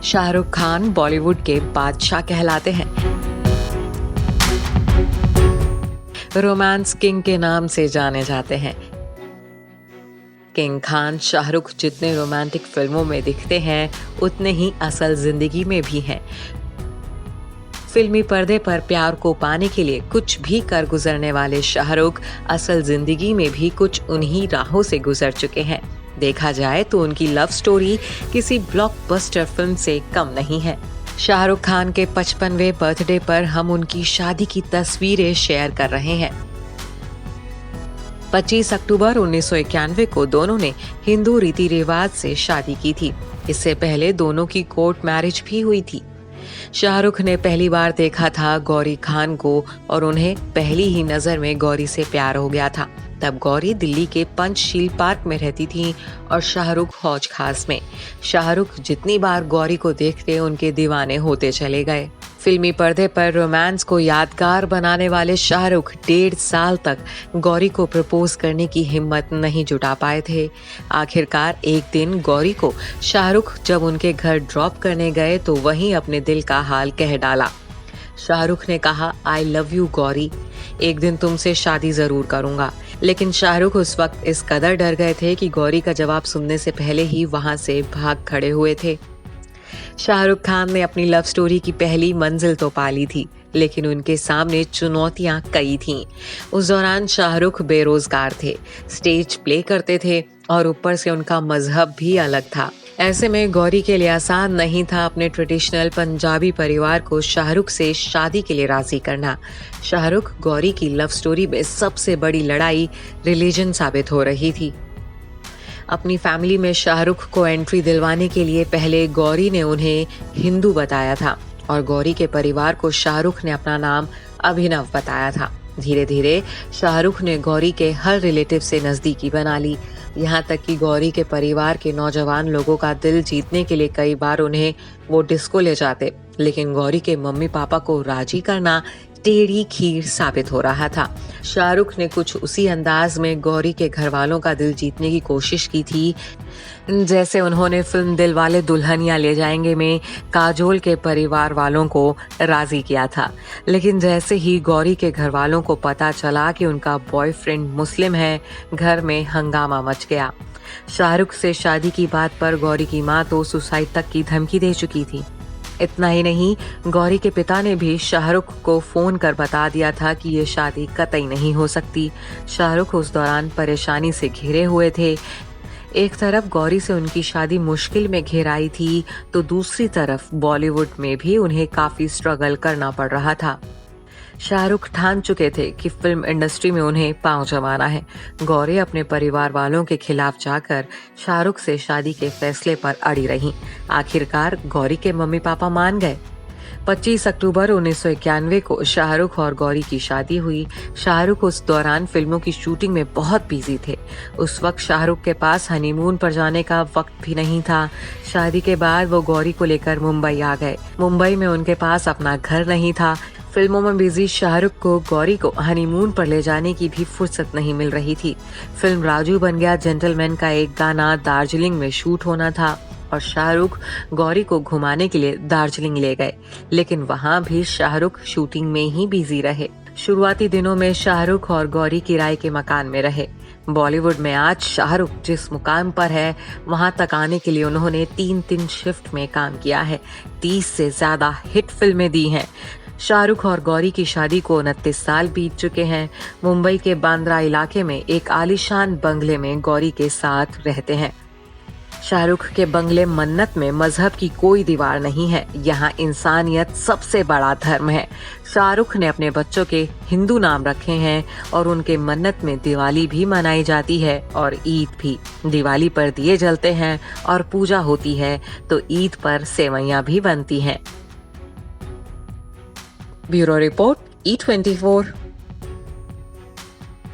शाहरुख खान बॉलीवुड के बादशाह कहलाते हैं। रोमांस किंग के नाम से जाने जाते हैं। किंग खान शाहरुख जितने रोमांटिक फिल्मों में दिखते हैं उतने ही असल जिंदगी में भी हैं। फिल्मी पर्दे पर प्यार को पाने के लिए कुछ भी कर गुजरने वाले शाहरुख असल जिंदगी में भी कुछ उन्हीं राहों से गुजर चुके हैं। देखा जाए तो उनकी लव स्टोरी किसी ब्लॉकबस्टर फिल्म से कम नहीं है। शाहरुख खान के 55वें बर्थडे पर हम उनकी शादी की तस्वीरें शेयर कर रहे हैं। 25 अक्टूबर 1991 को दोनों ने हिंदू रीति रिवाज से शादी की थी। इससे पहले दोनों की कोर्ट मैरिज भी हुई थी। शाहरुख ने पहली बार देखा था गौरी खान को और उन्हें पहली ही नजर में गौरी से प्यार हो गया था। तब गौरी दिल्ली के पंचशील पार्क में रहती थी और शाहरुख हौज खास में। शाहरुख जितनी बार गौरी को देखते उनके दीवाने होते चले गए। फिल्मी पर्दे पर रोमांस को यादगार बनाने वाले शाहरुख 1.5 साल तक गौरी को प्रपोज करने की हिम्मत नहीं जुटा पाए थे। आखिरकार एक दिन गौरी को शाहरुख जब उनके घर ड्रॉप करने गए तो वहीं अपने दिल का हाल कह डाला। शाहरुख ने कहा, आई लव यू गौरी, एक दिन तुमसे शादी जरूर करूंगा। लेकिन शाहरुख उस वक्त इस कदर डर गए थे कि गौरी का जवाब सुनने से पहले ही वहां से भाग खड़े हुए थे। शाहरुख खान ने अपनी लव स्टोरी की पहली मंजिल तो पा ली थी, लेकिन उनके सामने चुनौतियां कई थीं। उस दौरान शाहरुख बेरोजगार थे, स्टेज प्ले करते थे और ऊपर से उनका मजहब भी अलग था। ऐसे में गौरी के लिए आसान नहीं था अपने ट्रेडिशनल पंजाबी परिवार को शाहरुख से शादी के लिए राजी करना। शाहरुख गौरी की लव स्टोरी में सबसे बड़ी लड़ाई रिलीजन साबित हो रही थी। अपनी फैमिली में शाहरुख को एंट्री दिलवाने के लिए पहले गौरी ने उन्हें हिंदू बताया था और गौरी के परिवार को शाहरुख ने अपना नाम अभिनव बताया था। धीरे धीरे शाहरुख ने गौरी के हर रिलेटिव से नजदीकी बना ली, यहाँ तक कि गौरी के परिवार के नौजवान लोगों का दिल जीतने के लिए कई बार उन्हें वो डिस्को ले जाते। लेकिन गौरी के मम्मी पापा को राजी करना टेढ़ी खीर साबित हो रहा था। शाहरुख ने कुछ उसी अंदाज में गौरी के घर वालों का दिल जीतने की कोशिश की थी जैसे उन्होंने फिल्म दिलवाले दुल्हनिया ले जाएंगे में काजोल के परिवार वालों को राजी किया था। लेकिन जैसे ही गौरी के घर वालों को पता चला कि उनका बॉयफ्रेंड मुस्लिम है, घर में हंगामा मच गया। शाहरुख से शादी की बात पर गौरी की मां तो सुसाइड तक की धमकी दे चुकी थी। इतना ही नहीं, गौरी के पिता ने भी शाहरुख को फोन कर बता दिया था कि ये शादी कतई नहीं हो सकती। शाहरुख उस दौरान परेशानी से घिरे हुए थे। एक तरफ गौरी से उनकी शादी मुश्किल में घेराई थी तो दूसरी तरफ बॉलीवुड में भी उन्हें काफी स्ट्रगल करना पड़ रहा था। शाहरुख ठान चुके थे कि फिल्म इंडस्ट्री में उन्हें पांव जमाना है। गौरी अपने परिवार वालों के खिलाफ जाकर शाहरुख से शादी के फैसले पर अड़ी रहीं। आखिरकार गौरी के मम्मी पापा मान गए। 25 अक्टूबर 1991 को शाहरुख और गौरी की शादी हुई। शाहरुख उस दौरान फिल्मों की शूटिंग में बहुत बिजी थे। उस वक्त शाहरुख के पास हनीमून पर जाने का वक्त भी नहीं था। शादी के बाद वो गौरी को लेकर मुंबई आ गए। मुंबई में उनके पास अपना घर नहीं था। फिल्मों में बिजी शाहरुख को गौरी को हनीमून पर ले जाने की भी फुर्सत नहीं मिल रही थी। फिल्म राजू बन गया जेंटलमैन का एक गाना दार्जिलिंग में शूट होना था और शाहरुख गौरी को घुमाने के लिए दार्जिलिंग ले गए, लेकिन वहां भी शाहरुख शूटिंग में ही बिजी रहे। शुरुआती दिनों में शाहरुख और गौरी किराए के मकान में रहे। बॉलीवुड में आज शाहरुख जिस मुकाम पर है वहां तक आने के लिए उन्होंने 3 शिफ्ट में काम किया है। 30 से ज्यादा हिट फिल्में दी हैं। शाहरुख और गौरी की शादी को 29 साल बीत चुके हैं। मुंबई के बांद्रा इलाके में एक आलीशान बंगले में गौरी के साथ रहते हैं। शाहरुख के बंगले मन्नत में मजहब की कोई दीवार नहीं है, यहाँ इंसानियत सबसे बड़ा धर्म है। शाहरुख ने अपने बच्चों के हिंदू नाम रखे हैं और उनके मन्नत में दिवाली भी मनाई जाती है और ईद भी। दिवाली पर दिए जलते हैं और पूजा होती है तो ईद पर सेवैयां भी बनती हैं। Bureau report E24।